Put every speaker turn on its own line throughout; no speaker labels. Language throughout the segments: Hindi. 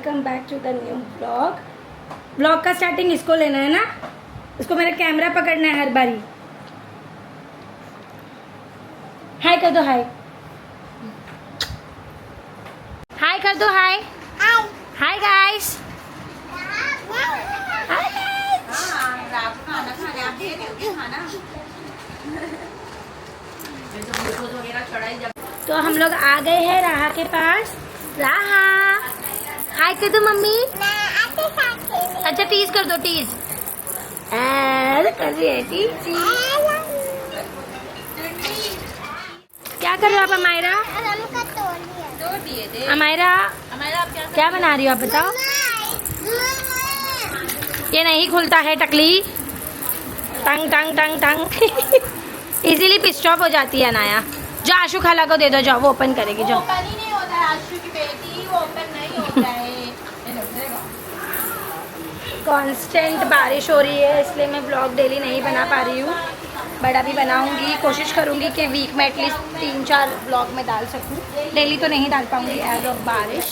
Welcome back to the new blog. Blog का स्टार्टिंग इसको लेना है ना, इसको मेरा कैमरा पकड़ना है हर बारी। हाय कर दो, हाय हाय कर दो, हाय हाय गाइस। तो हम लोग आ गए हैं राहा के पास। राहा हाय कर दो मम्मी। अच्छा टीज कर दो, टीज कर रही है टीज। क्या कर रहे हो आप अमायरा? अमायरा क्या बना रही हो आप बताओ? ये नहीं खुलता है टकली, टंग टंग टंग टंग इजीली पिस्ट ऑफ हो जाती है अनाया। जो आशु खाला को दे दो, जाओ वो ओपन करेगी। जो
ओपन ही नहीं होता है आशु की बेटी, वो ओपन नहीं होता है।
कांस्टेंट बारिश हो रही है इसलिए मैं ब्लॉग डेली नहीं बना पा रही हूँ, बट अभी बनाऊंगी। कोशिश करूंगी कि वीक में एटलीस्ट 3-4 ब्लॉग में डाल सकूँ। डेली तो नहीं डाल पाऊंगी एज ऑफ बारिश।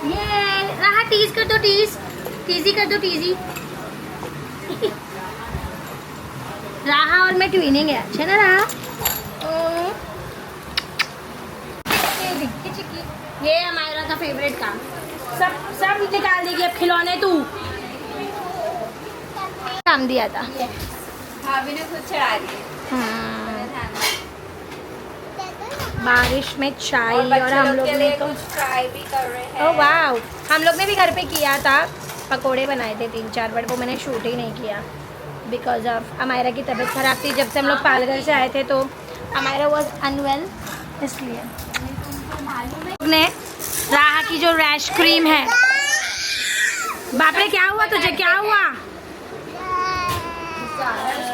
ये राहा टीज कर दो, टीज टीजी कर दो, टीजी। राहा और मैं ट्विनिंग है, अच्छा ना राहा? ये हमारा का फेवरेट काम, सब निकाल देगी अब खिलौने। तू काम दिया था
भाभी ने खुद चढ़ा दिए।
बारिश में चाय और हम लोग ने तो
कुछ ट्राई भी कर रहे हैं।
ओह वाह, हम लोग ने भी घर पे किया था, पकोड़े बनाए थे 3-4, बट वो मैंने शूट ही नहीं किया बिकॉज ऑफ अमायरा की तबीयत खराब थी। जब से हम लोग पालघर से आए थे तो अमायरा वॉज अनवेल, इसलिए ने राहा की जो रैश क्रीम है। बाप रे क्या हुआ तुझे, क्या हुआ?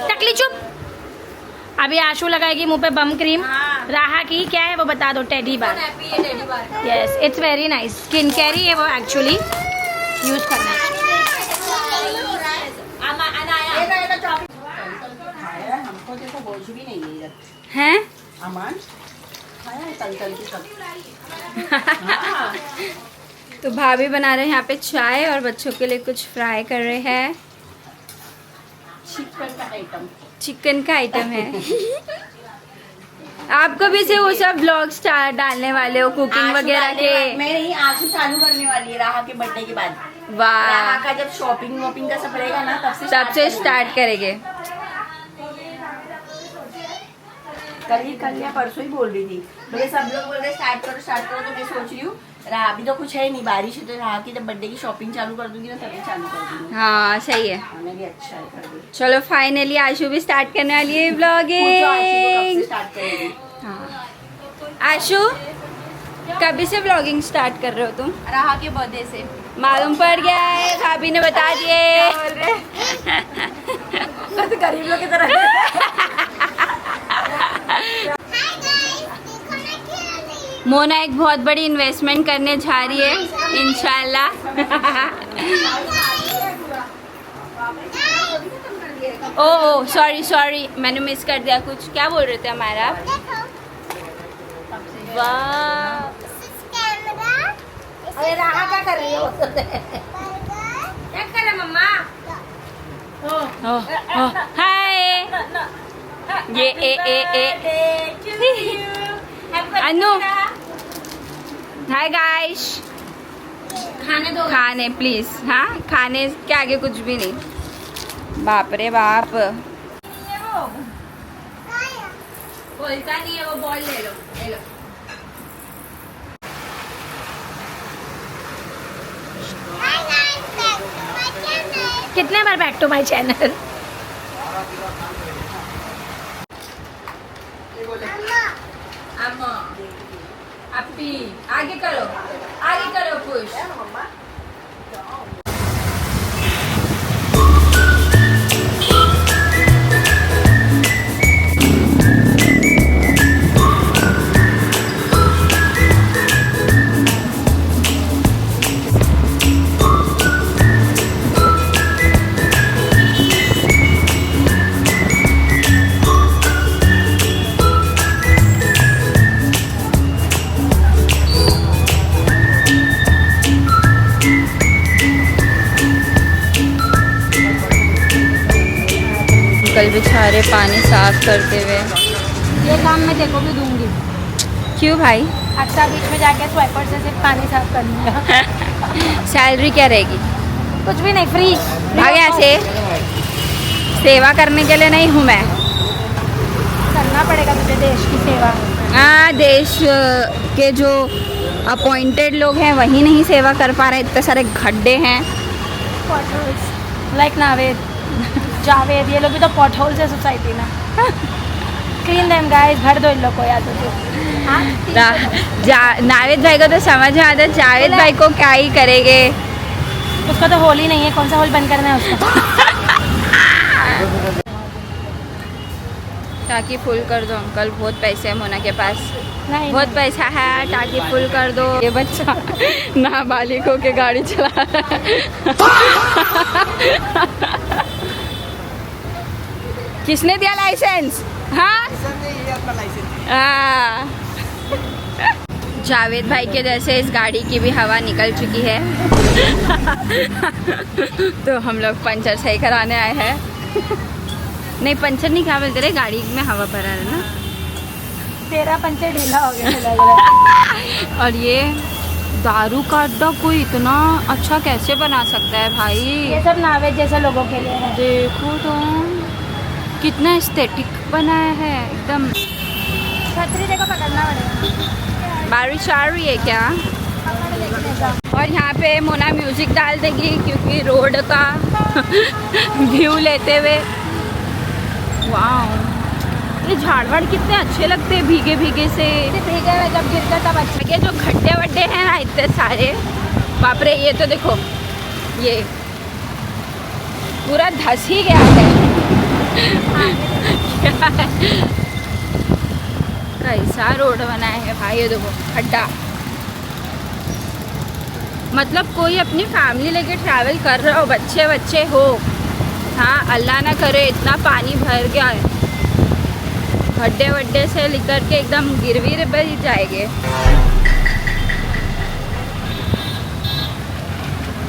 टकली चुप। अभी आशु लगाएगी मुंह पे बम क्रीम। राहा की क्या है वो बता दो? Teddy bar. Yes, it's very nice. Skin care ही है वो, एक्चुअली यूज करना है।
हमको देखो बोझ भी नहीं है
हैं?
अमन तल की सब।
तो भाभी बना रहे हैं यहाँ पे चाय और बच्चों के लिए कुछ फ्राई कर रहे हैं। चिकन का आइटम है। आपको भी से वो सब ब्लॉग स्टार डालने वाले हो कुकिंग वगैरह के?
मैं नहीं, आज से चालू करने वाली है राहा के बर्थडे के बाद।
वाह,
राहा का जब शॉपिंग वॉपिंग का सब रहेगा ना
तब से स्टार्ट करेंगे।
कल या परसों ही बोल रही थी, मेरे सब लोग बोल रहे स्टार्ट करो। तो मैं सोच रही हूँ राहा अभी तो कुछ है नहीं, बारिश है, तो राहा की जब बर्थडे की शॉपिंग चालू कर दूंगी ना तभी चालू कर दूंगी।
हाँ सही है।
मैंने भी अच्छा कर दी।
चलो फाइनली आशु भी स्टार्ट करने वाली है ब्लॉगिंग।
स्टार्ट करेगी।
हाँ आशु, कभी से ब्लॉगिंग स्टार्ट कर रहे हो तुम?
राहा के बर्थडे से।
मालूम पड़ गया है, भाभी ने बता दिए।
तो गरीब लोग की तरह।
मोना एक बहुत बड़ी इन्वेस्टमेंट करने जा रही है इंशाल्लाह। ओह सॉरी मैंने मिस कर दिया कुछ। क्या बोल रहे थे हमारा? वाह,
अरे राहा क्या कर रही हो? क्या कर रहे मम्मा?
हाय, ये ए अनु, हाय गाइस।
खाने दो,
खाने प्लीज। हाँ, खाने के आगे कुछ भी नहीं। बाप रे बाप,
बोलता नहीं है वो। बॉल ले लो। कितने बार बैक टू माय चैनल?
अपी आगे करो पुश। अंकल बेचारे पानी साफ करते हुए।
ये काम मैं देखो भी दूंगी।
क्यों भाई?
अच्छा बीच में जाके स्वाइपर से सिर्फ पानी साफ कर लूँगा।
सैलरी क्या रहेगी?
कुछ भी नहीं, फ्री।
भाग यहाँ से, सेवा करने के लिए नहीं हूँ मैं।
करना पड़ेगा तुझे देश की सेवा।
हाँ, देश के जो अपॉइंटेड लोग हैं वही नहीं सेवा कर पा रहे, इतने सारे गड्ढे हैं।
लाइक नावेद, जावेद, ये लोग भी तो पॉट होल्स है सोसाइटी में। क्लीन देम गाइस, भर दो इन लोग को या तो
नावेद भाई को तो समझ में आता है, जावेद भाई को क्या ही करेंगे।
उसका तो होल ही नहीं है, कौन सा होल बंद करना है उसका।
टाकी फुल कर दो अंकल, बहुत पैसे हैं मोना के पास।
नहीं
बहुत पैसा है, टाकी फुल कर दो। ये बच्चा नाबालिग होके गाड़ी चला रहा है। किसने दिया लाइसेंस? हाँ, जावेद भाई के जैसे इस गाड़ी की भी हवा निकल चुकी है। तो हम लोग पंचर सही कराने आए हैं। नहीं, पंचर नहीं, क्या बोलते रहे, गाड़ी में हवा भरा है ना।
तेरा पंचर ढीला हो गया लग रहा है।
और ये दारू का अड्डा कोई इतना अच्छा कैसे बना सकता है भाई?
ये सब नावेद जैसे लोगों के लिए है।
देखो तो कितना एस्थेटिक बनाया है एकदम।
छतरी देखो, पकड़ना पड़ेगा।
बारिश आ रही है क्या? और यहाँ पे मोना म्यूजिक डाल देगी क्योंकि रोड का व्यू लेते हुए। वाह, ये झाड़वाड़ कितने अच्छे लगते हैं भीगे भीगे से।
भीगे हुए जब गिरते तब अच्छे।
ये जो खड्डे वड्डे हैं ना इतने सारे, बाप रे, ये तो देखो, ये पूरा धस ही गया है। कैसा रोड बनाया है भाई, ये देखो खड्डा। मतलब कोई अपनी फैमिली लेके ट्रैवल कर रहा हो, बच्चे बच्चे हो, हाँ अल्लाह ना करे इतना पानी भर गया है, खड्डे वड्डे से लेकर के एकदम गिरवीर पर ही जाएंगे।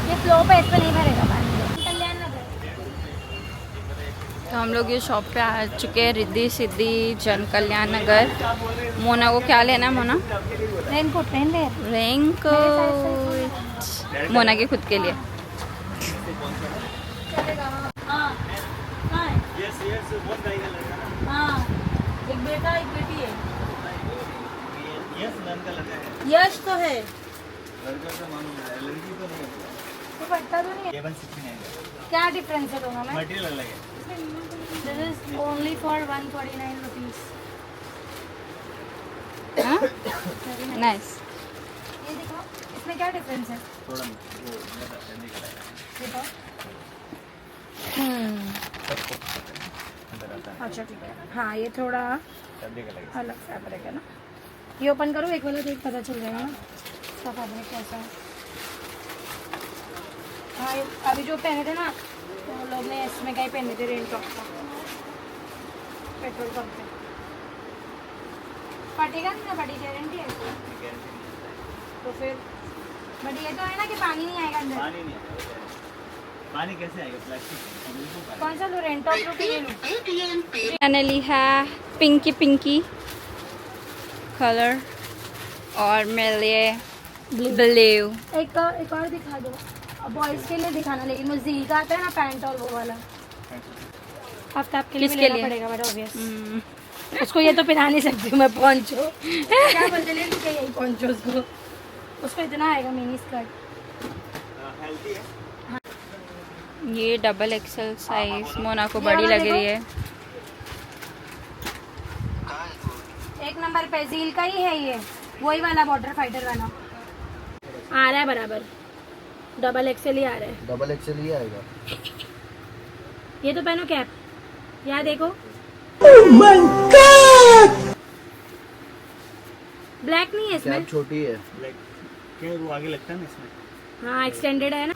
ये फ्लो पे इस पे नहीं भरेगा पानी। कल्याण नगर।
तो हम लोग ये शॉप पे आ चुके हैं, रिद्धि सिद्धि जन कल्याण नगर। मोना को क्या लेना? मोना
रेनकोट पहन ले।
रेनकोट मोना के खुद के लिए।
एक बेटा एक बेटी है।
यश तो है।
तो पढ़ता तो नहीं है। क्या डिफरेंस है दोनों में?
मटेरियल अलग है।
This is only for 149 rupees.
Nice.
ये देखो, इसमें क्या डिफरेंस है?
थोड़ा वो ठंडी का
देखो।
अंदर आता है,
अच्छा ठीक है। हाँ, ये थोड़ा
ठंडी का लगेगा।
अलग फैब्रिक है ना। ये ओपन करो एक वाला, देख पता चल जाएगा ना इसका फैब्रिक कैसा है। हाँ, ये अभी जो पहने थे ना तो लोग ने इसमें क्या ही पहने थे, रेन टॉप का, पेट्रोल पंप पे। फटेगा नहीं ना? फटी गारंटी है इसकी? तो फिर बट ये तो है ना कि पानी नहीं आएगा अंदर।
पानी नहीं आएगा। पानी कैसे आएगा? प्लास्टिक।
कौन सा लूँ, रेन टॉप लूँ कि ये लूँ?
मैंने ली है पिंकी पिंकी कलर और मेरे लिए ब्लू।
एक और दिखा दो, बॉयज़ के लिए दिखाना, लेकिन वो जील का आता है ना पैंट और वो वाला। आफ्ताब के लिए भी
किसके
लेना
लिए?
पड़ेगा बट ऑब्वियस। उसको ये तो पहना नहीं सकती हूँ मैं, पोंचो। क्या बोलते ले लूँ क्या यही पोंचो उसको इतना आएगा मिनी स्कर्ट।
हेल्दी है।
ये डबल एक्सेल साइज मोना को
ये
बड़ी
वाला
लग रही है।
एक नंबर पे जील का ही है ये, वही वाला बॉर्डर फाइटर वाला आ रहा है बराबर। डबल एक्सेल ही आ रहा है।
डबल एक्सेल ही आएगा।
ये तो पहनो कैप, यहाँ देखो। ब्लैक नहीं है इसमें।
कैप छोटी है।
ब्लैक क्या वो आगे लगता है ना इसमें।
हाँ, एक्सटेंडेड है ना।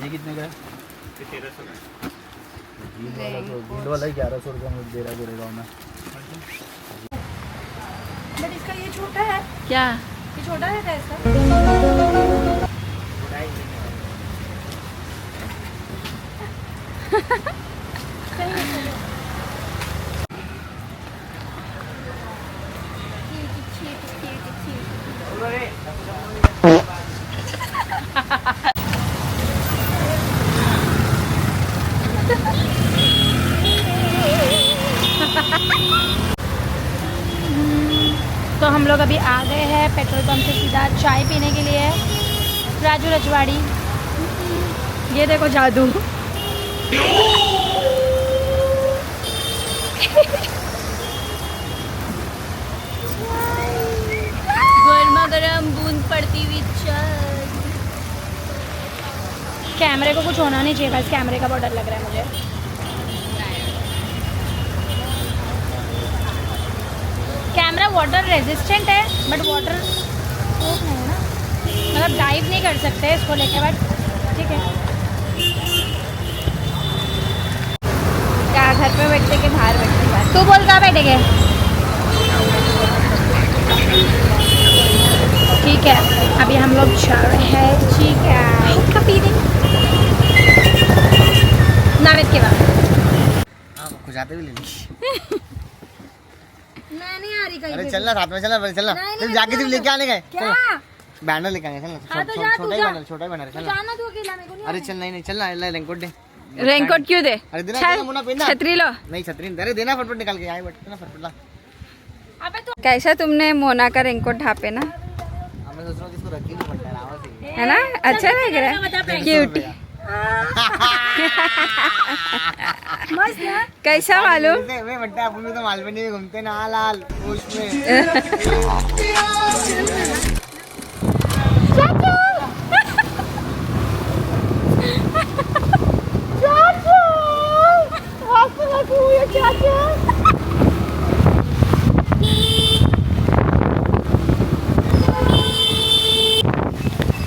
ये कितने का है?
ये 1300 का है।
जींद वाला 1100 रुपये में दे रहा है गोरेगांव में।
बट इसका ये छोटा है।
क्या?
ये छोटा रहता है इसका। तो हम लोग अभी आ गए हैं पेट्रोल पंप से सीधा चाय पीने के लिए राजू रजवाड़ी। ये देखो जादू। गर्मा गर्म बूंद पड़ती हुई चाय। कैमरे को कुछ होना नहीं चाहिए, बस कैमरे का बहुत डर लग रहा है मुझे। कैमरा वाटर रेजिस्टेंट है बट वाटर प्रूफ नहीं है ना, मतलब डाइव नहीं कर सकते इसको लेके, बट ठीक है।
क्या घर पे बैठते के बाहर बैठते?
तू बोल कहाँ बैठेंगे? ठीक है, अभी हम लोग जा रहे हैं। ठीक है, कभी नहीं नावेद के बाद
कुछ आते भी ले ली।
मैं नहीं आ रही कहीं
अरे
पे
चलना साथ में, चलना चलना।
नहीं,
जाके तुम लेके आने गए।
क्या?
बैनर लेके आने चलना।
हाँ, तो जा, तू
छोटा ही
जा।
बैनर, छोटा ही बैनर चलना।
जाना तू अकेला, मेरे को नहीं
अरे
आना।
चल नहीं चलना, ले रेनकोट दे।
रेनकोट क्यों दे?
अरे देना, देना, मुन्ना पहनना।
छतरी लो।
नहीं छतरी अरे देना, फटफट निकाल के आए बट ना फटफट ला।
अबे तू
कैसा तुमने मोना का रेनकोट ढापे ना,
मैं सोच रहा हूँ इसको रखी नहीं पड़ता है आवाज से।
है ना? अच्छा लग रहा है, क्यूट।
मस्त है।
कैसा मालूम?
वे बट्टा अपन भी तो मालवनी में घूमते ना लाल उसमें।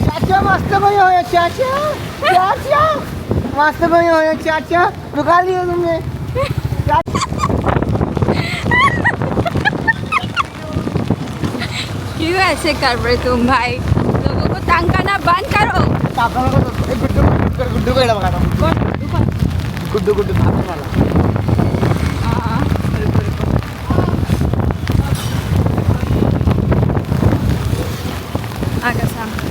चाचा मस्त भाई हो चाचा, चाचा मस्त भाई हो चाचा, रुका लिया तुमने।
क्यों ऐसे कर रहे तुम भाई? लोगों को तंग करना बंद करो।
पापा को तो एक गुड्डू को लगाता हूँ। गुड्डू गुड्डू भागने वाला।
हाँ, रुको रुको। आगे सामने।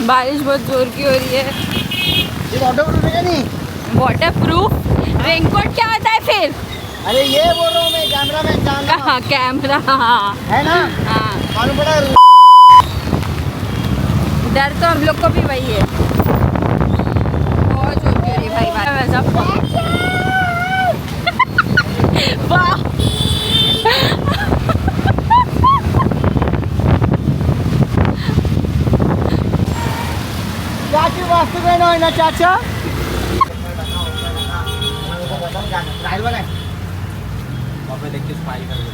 बारिश बहुत जोर की हो रही है।
ये वाटर प्रूफ है नहीं?
वाटर प्रूफ रेनकोट क्या होता है फिर?
अरे ये बोल रहा हूँ मैं, कैमरा मैन जानना
कहाँ कैमरा? हाँ
है ना,
हाँ,
मालूम पड़ा।
डर तो हम लोग को भी वही है। बहुत जोर की हो रही है भाई बारिश। वैसा वाह,
चाची वास्तु में हो ना चाचा।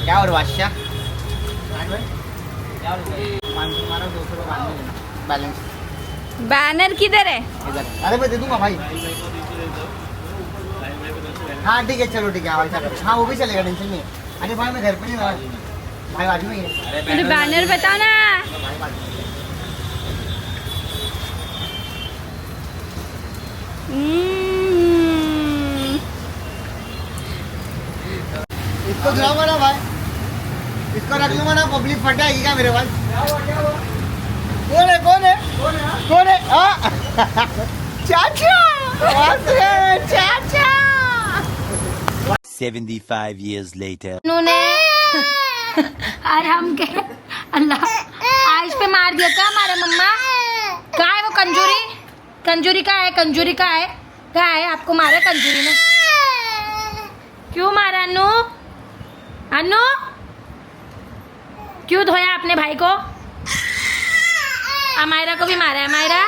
क्या और बादशाह बैलेंस
बैनर किधर है?
इधर। अरे मैं दे दूंगा भाई। हाँ ठीक है, चलो ठीक है, ऐसा करो। हाँ वो भी चलेगा, टेंशन नहीं है। अरे भाई मैं घर पे नहीं रहा भाई, बाजू में ही है।
अरे बैनर बताओ ना।
इसको गिराऊंगा ना भाई, इसको रख लूंगा ना, पब्लिक फटेगी क्या मेरे भाई? कौन है कौन है कौन है? चाचा चाचा।
75 years later.
उन्होंने और हम के अल्लाह आज पे मार दिया क्या हमारे मम्मा? कहाँ है वो कंजूरी? कंजूरी कहाँ है? कंजूरी कहाँ है? कहाँ है? आपको मारा कंजूरी ने? क्यों मारा अनु? अनु क्यों धोया अपने भाई को? अमायरा को भी मारा है। अमायरा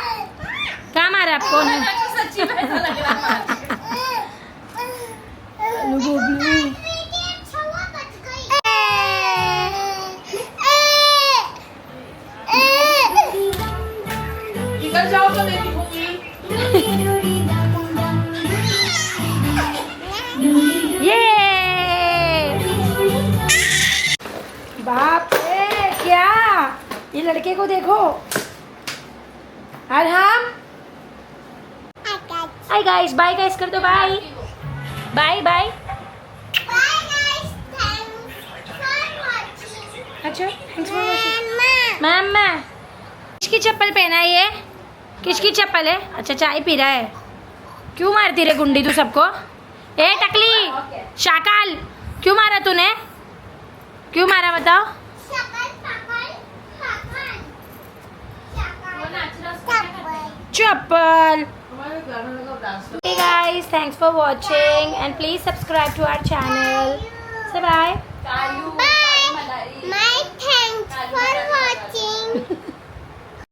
कहाँ मारा आपको? सच्ची में ऐसा लग रहा है। क्या? ये लड़के को देखो। और हम हाय गाइस, बाय गाइस कर दो, बाय बाय बाय। अच्छा थैंक्स फॉर वाचिंग। मामा किसकी चप्पल पहना है ये? किसकी चप्पल है? अच्छा चाय पी रहा है। क्यों मारती रे गुंडी तू सबको? ए टकली शाकाल, क्यों मारा तूने? क्यों मारा बताओ? चप्पल। Hey guys, thanks for watching and please subscribe to our channel. Say bye.
Bye.